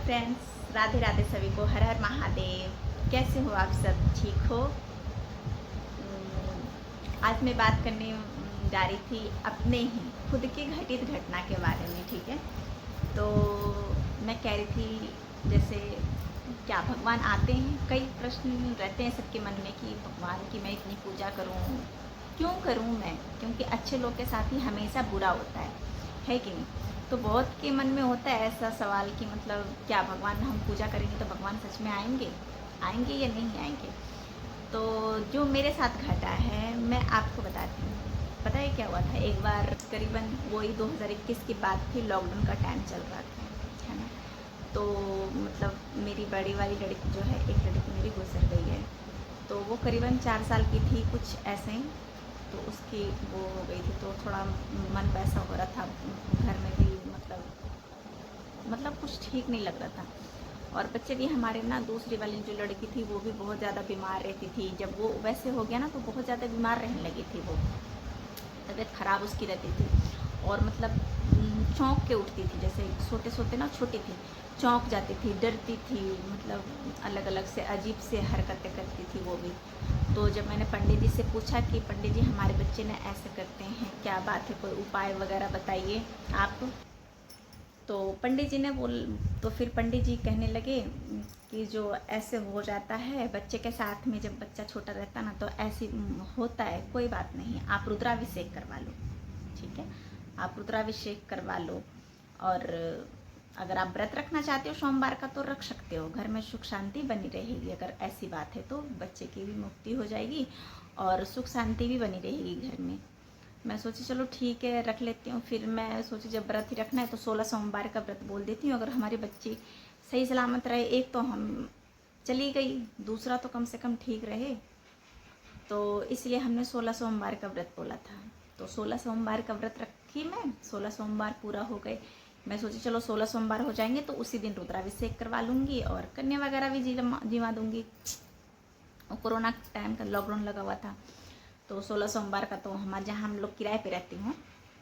Friends, Radhe Radhe सभी को। हर हर महादेव। कैसे हो आप सब? ठीक हो? आज मैं बात करने जा रही थी अपने ही खुद की घटित घटना के बारे में। ठीक है, तो मैं कह रही थी जैसे क्या भगवान आते हैं, कई प्रश्न रहते हैं सबके मन में कि भगवान की मैं इतनी पूजा करूं, क्यों करूं मैं? क्योंकि अच्छे लोग के साथ ही हमेशा बुरा होता है कि नहीं? तो बहुत के मन में होता है ऐसा सवाल कि मतलब क्या भगवान, हम पूजा करेंगे तो भगवान सच में आएंगे आएंगे या नहीं आएंगे? तो जो मेरे साथ घटा है मैं आपको बताती हूँ। पता है क्या हुआ था? एक बार करीबन वही 2021 की बात थी, लॉकडाउन का टाइम चल रहा था, है ना? तो मतलब मेरी बड़ी वाली लड़की जो है, एक लड़की मेरी गुजर गई है। तो वो करीबन 4 साल की थी, कुछ ऐसे ही। तो उसकी वो हो गई थी, तो थोड़ा मन वैसा हो रहा था घर में भी, मतलब कुछ ठीक नहीं लग रहा था। और बच्चे भी हमारे ना, दूसरी वाली जो लड़की थी वो भी बहुत ज़्यादा बीमार रहती थी। जब वो वैसे हो गया ना तो बहुत ज़्यादा बीमार रहने लगी थी वो, तबीयत ख़राब उसकी रहती थी। और मतलब चौंक के उठती थी, जैसे सोते सोते ना, छोटी थी, चौंक जाती थी, डरती थी, मतलब अलग अलग से अजीब से हरकतें करती थी वो भी। तो जब मैंने पंडित जी से पूछा कि पंडित जी हमारे बच्चे ने ऐसे करते हैं, क्या बात है, कोई उपाय वगैरह बताइए आप। तो पंडित जी ने तो फिर पंडित जी कहने लगे कि जो ऐसे हो जाता है बच्चे के साथ में, जब बच्चा छोटा रहता ना तो ऐसे होता है, कोई बात नहीं, आप रुद्राभिषेक करवा लो। ठीक है, आप रुद्राभिषेक करवा लो। और अगर आप व्रत रखना चाहते हो सोमवार का तो रख सकते हो, घर में सुख शांति बनी रहेगी। अगर ऐसी बात है तो बच्चे की भी मुक्ति हो जाएगी और सुख शांति भी बनी रहेगी घर में। मैं सोची चलो ठीक है, रख लेती हूँ। फिर मैं सोची जब व्रत ही रखना है तो 16 सोमवार का व्रत बोल देती हूँ। अगर हमारी बच्ची सही सलामत रहे, एक तो हम चली गई, दूसरा तो कम से कम ठीक रहे। तो इसलिए हमने 16 सोमवार का व्रत बोला था। तो 16 सोमवार का व्रत रखी मैं, 16 सोमवार पूरा हो गए। मैं सोची चलो 16 सोमवार हो जाएंगे तो उसी दिन रुद्राभिषेक करवा लूँगी और कन्या वगैरह भी जिवा दूँगी। और कोरोना टाइम का लॉकडाउन लगा हुआ था। तो 16 सोमवार का तो जहाँ हम लोग किराए पे रहती हूँ,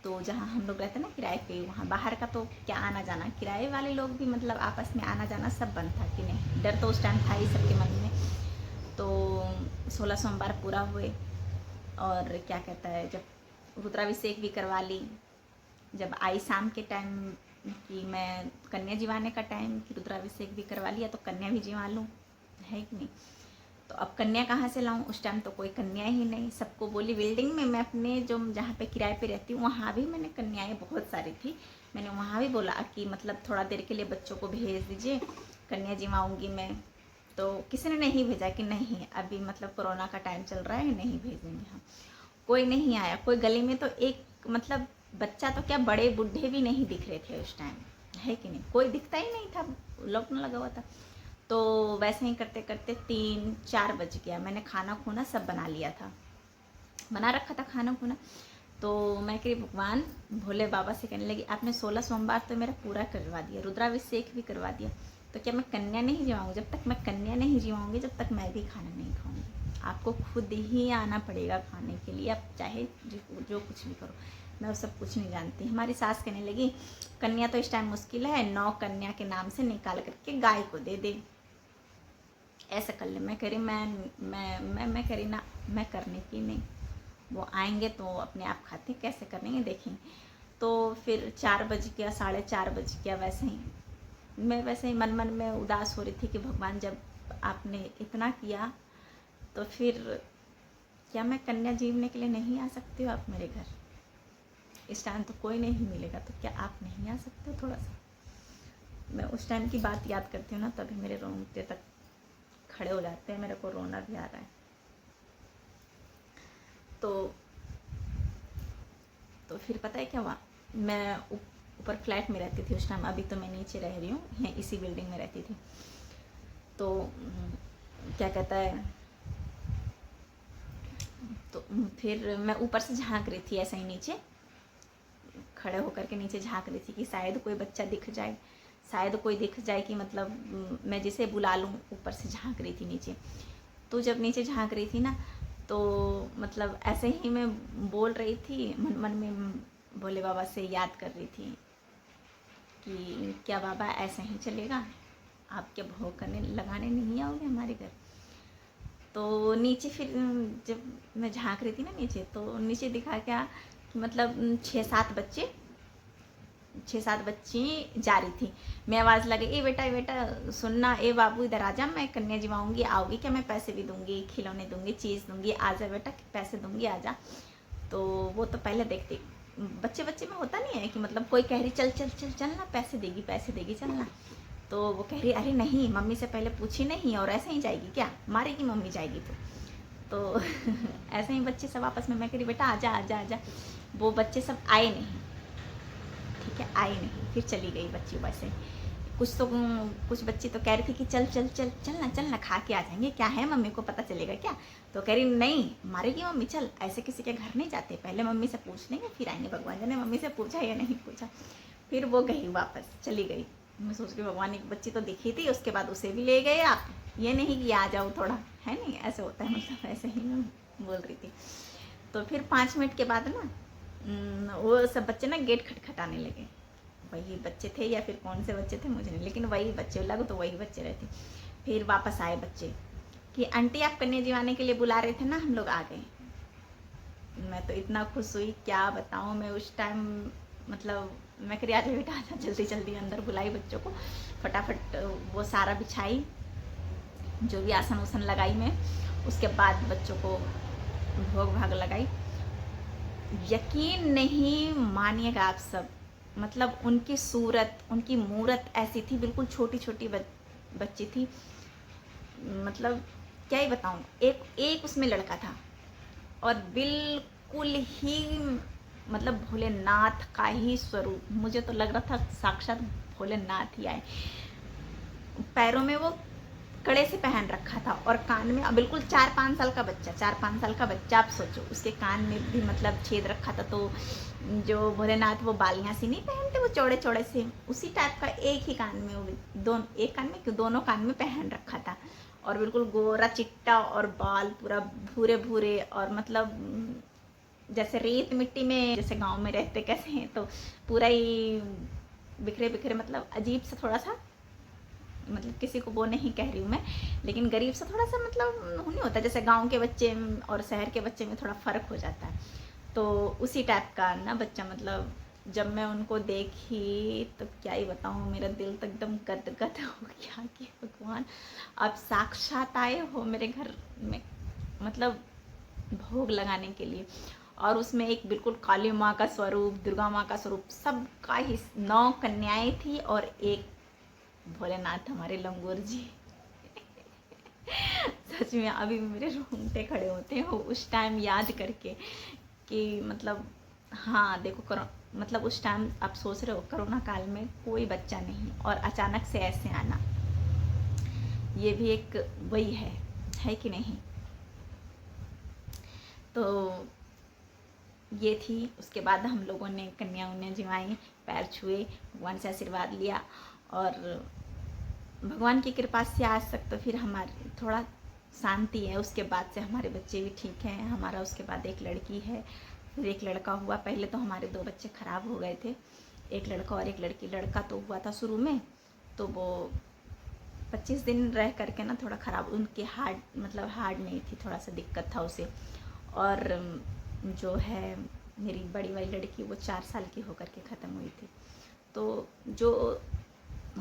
तो जहाँ हम लोग रहते हैं ना किराए पे, वहाँ बाहर का तो क्या आना जाना, किराए वाले लोग भी मतलब आपस में आना जाना सब बंद था कि नहीं, डर तो उस टाइम था ही सबके मन में। तो 16 सोमवार पूरा हुए और क्या कहता है, जब रुद्राभिषेक भी करवा ली, जब आई शाम के टाइम कि मैं कन्या जीवाने का टाइम कि रुद्राभिषेक भी करवा लिया तो कन्या भी जीवा लूँ, है कि नहीं? तो अब कन्या कहाँ से लाऊं? उस टाइम तो कोई कन्या ही नहीं। सबको बोली, बिल्डिंग में मैं अपने जो जहाँ पे किराए पे रहती हूँ वहाँ भी मैंने कन्याएं बहुत सारी थी, मैंने वहाँ भी बोला कि मतलब थोड़ा देर के लिए बच्चों को भेज दीजिए, कन्या जिमाऊँगी मैं। तो किसी ने नहीं भेजा कि नहीं अभी मतलब कोरोना का टाइम चल रहा है, नहीं भेजेंगे हम। कोई नहीं आया, कोई गली में तो एक मतलब बच्चा तो क्या, बड़े बूढ़े भी नहीं दिख रहे थे उस टाइम, है कि नहीं? कोई दिखता ही नहीं था, लॉकडाउन लगा हुआ था। तो वैसे ही करते करते 3-4 बज गया। मैंने खाना खूना सब बना लिया था, बना रखा था खाना खूना। तो मैं कही भगवान, भोले बाबा से कहने लगी आपने 16 सोमवार तो मेरा पूरा करवा दिया, रुद्राभिषेक भी करवा दिया, तो क्या मैं कन्या नहीं जीवाऊँगी? जब तक मैं कन्या नहीं जीवाऊँगी जब तक मैं भी खाना नहीं खाऊँगी। आपको खुद ही आना पड़ेगा खाने के लिए, आप चाहे जो कुछ भी करो। मैं वो सब कुछ नहीं जानती। हमारी सास कहने लगी कन्या तो इस टाइम मुश्किल है, 9 कन्या के नाम से निकाल करके गाय को दे दे, ऐसा कर ले। मैं कह रही मैं कह रही ना, मैं करने की नहीं, वो आएंगे तो अपने आप खाते, कैसे करेंगे देखेंगे। तो फिर 4 बज गया, 4:30 बज गया। वैसे ही मैं वैसे ही मन मन में उदास हो रही थी कि भगवान जब आपने इतना किया तो फिर क्या मैं कन्या जीवने के लिए नहीं आ सकती हो आप मेरे घर? इस टाइम तो कोई नहीं मिलेगा, तो क्या आप नहीं आ सकते हो थोड़ा सा? मैं उस टाइम की बात याद करती हूँ ना तभी मेरे रोंगटे तक खड़े हो जाते हैं, मेरे को रोना भी आ रहा है। तो फिर पता है क्या हुआ, मैं ऊपर फ्लैट में रहती थी उस टाइम, अभी तो मैं नीचे रह रही हूँ, यहाँ इसी बिल्डिंग में रहती थी। तो क्या कहता है, तो फिर मैं ऊपर से झांक रही थी, ऐसा ही नीचे खड़े होकर के नीचे झांक रही थी कि शायद कोई बच्चा दिख जाए, शायद कोई दिख जाए कि मतलब मैं जिसे बुला लूँ। ऊपर से झांक रही थी नीचे। तो जब नीचे झांक रही थी ना तो मतलब ऐसे ही मैं बोल रही थी मन मन में, भोले बाबा से याद कर रही थी कि क्या बाबा ऐसे ही चलेगा? आप क्या भोग करने लगाने नहीं आओगे हमारे घर? तो नीचे फिर जब मैं झांक रही थी ना नीचे, तो नीचे दिखा क्या कि मतलब 6-7 बच्ची जा रही थी। मैं आवाज़ लगी, ए बेटा सुनना, ए बाबू इधर आ जा, मैं कन्या जिवाऊंगी, आओगी क्या? मैं पैसे भी दूंगी, खिलौने दूंगी, चीज़ दूंगी, आ जा बेटा, पैसे दूंगी, आ जा। तो वो तो पहले देखते, बच्चे में होता नहीं है कि मतलब कोई कह रही चल चल चल चल ना, पैसे देगी चलना, तो वो कह रही अरे नहीं, मम्मी से पहले पूछी नहीं और ऐसे ही जाएगी क्या? मारेगी मम्मी जाएगी तो ऐसे ही बच्चे सब आपस में, मैं कह रही बेटा आजा आजा आजा। वो बच्चे सब आए नहीं, ठीक है, आई नहीं, फिर चली गई बच्ची। वैसे कुछ बच्ची तो कह रही थी कि चल चल चल चल ना खा के आ जाएंगे, क्या है मम्मी को पता चलेगा क्या? तो कह रही नहीं, मारेगी मम्मी, चल ऐसे किसी के घर नहीं जाते, पहले मम्मी से पूछ लेंगे फिर आएंगे। भगवान जाने मम्मी से पूछा या नहीं पूछा। फिर वो गई, वापस चली गई। मैं सोच रही भगवान, एक बच्ची तो दिखी थी, उसके बाद उसे भी ले गए आप, ये नहीं कि आ जाओ थोड़ा, है नहीं, ऐसे होता है, मतलब ऐसे ही मैं बोल रही थी। तो फिर 5 मिनट के बाद ना वो सब बच्चे ना गेट खटखटाने लगे। वही बच्चे थे या फिर कौन से बच्चे थे मुझे नहीं, लेकिन वही बच्चे लगे, तो वही बच्चे रहते। फिर वापस आए बच्चे कि आंटी आप कन्या जिवाने के लिए बुला रहे थे ना, हम लोग आ गए। मैं तो इतना खुश हुई, क्या बताऊँ मैं उस टाइम, मतलब मैं कह रही आजा बेटा आजा, जल्दी जल्दी अंदर बुलाई बच्चों को, फटाफट वो सारा बिछाई, जो भी आसन उसन लगाई मैं, उसके बाद बच्चों को भोग भाग लगाई। यकीन नहीं मानिएगा आप सब, मतलब उनकी सूरत, उनकी मूरत ऐसी थी, बिल्कुल छोटी छोटी बच्ची थी, मतलब क्या ही बताऊँ। एक उसमें लड़का था और बिल्कुल ही मतलब भोलेनाथ का ही स्वरूप, मुझे तो लग रहा था साक्षात भोलेनाथ ही आए। पैरों में वो कड़े से पहन रखा था और कान में, बिल्कुल 4-5 साल का बच्चा, 4-5 साल का बच्चा, आप सोचो, उसके कान में भी मतलब छेद रखा था। तो जो भोलेनाथ वो बालियाँ सी नहीं पहनते वो चौड़े चौड़े से, उसी टाइप का एक ही कान में, वो एक कान में क्यों, दोनों कान में पहन रखा था। और बिल्कुल गोरा चिट्टा और बाल पूरा भूरे भूरे, और मतलब जैसे रेत मिट्टी में जैसे गांव में रहते कैसे हैं, तो पूरा ही बिखरे बिखरे, मतलब अजीब सा थोड़ा सा, मतलब किसी को वो नहीं कह रही हूँ मैं, लेकिन गरीब सा थोड़ा सा, मतलब नहीं होता जैसे गांव के बच्चे और शहर के बच्चे में थोड़ा फ़र्क हो जाता है। तो उसी टाइप का ना बच्चा, मतलब जब मैं उनको देखी तो क्या ही बताऊँ, मेरा दिल तो एकदम गदगद हो गया कि भगवान आप साक्षात आए हो मेरे घर में, मतलब भोग लगाने के लिए। और उसमें एक बिल्कुल काली माँ का स्वरूप, दुर्गा माँ का स्वरूप, सबका ही 9 कन्याएं थी और एक भोलेनाथ हमारे लंगूर जी। सच में अभी भी मेरे रोंगटे खड़े होते हैं उस टाइम याद करके कि मतलब, हाँ देखो करो, मतलब उस टाइम आप सोच रहे हो कोरोना काल में कोई बच्चा नहीं और अचानक से ऐसे आना, ये भी एक वही है कि नहीं? तो ये थी। उसके बाद हम लोगों ने कन्या उन्या जिवाई, पैर छुए, भगवान से आशीर्वाद लिया, और भगवान की कृपा से आज तक तो फिर हमारी थोड़ा शांति है। उसके बाद से हमारे बच्चे भी ठीक हैं, हमारा उसके बाद एक लड़की है, फिर एक लड़का हुआ। पहले तो हमारे 2 बच्चे ख़राब हो गए थे, एक लड़का और एक लड़की। लड़का तो हुआ था शुरू में, तो वो 25 दिन रह करके ना थोड़ा ख़राब, उनके हार्ट मतलब हार्ट नहीं थी, थोड़ा सा दिक्कत था उसे। और जो है मेरी बड़ी वाली लड़की, वो 4 साल की होकर के ख़त्म हुई थी। तो जो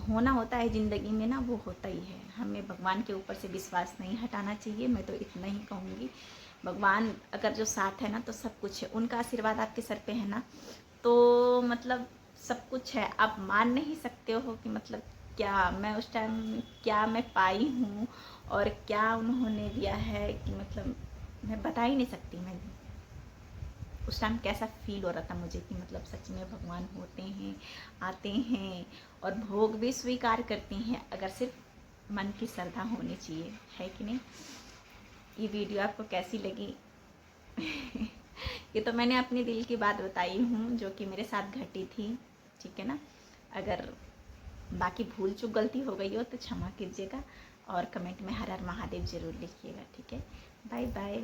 होना होता है ज़िंदगी में ना, वो होता ही है। हमें भगवान के ऊपर से विश्वास नहीं हटाना चाहिए, मैं तो इतना ही कहूँगी। भगवान अगर जो साथ है ना, तो सब कुछ है। उनका आशीर्वाद आपके सर पे है ना, तो मतलब सब कुछ है। आप मान नहीं सकते हो कि मतलब क्या मैं उस टाइम, क्या मैं पाई हूँ और क्या उन्होंने दिया है, कि मतलब मैं बता ही नहीं सकती। मैं उस टाइम कैसा फील हो रहा था मुझे कि मतलब सच में भगवान होते हैं, आते हैं और भोग भी स्वीकार करते हैं, अगर सिर्फ मन की श्रद्धा होनी चाहिए, है कि नहीं? ये वीडियो आपको कैसी लगी? ये तो मैंने अपने दिल की बात बताई हूँ, जो कि मेरे साथ घटी थी, ठीक है ना? अगर बाकी भूल चूक गलती हो गई हो तो क्षमा कीजिएगा, और कमेंट में हर हर महादेव ज़रूर लिखिएगा, ठीक है? Bye bye.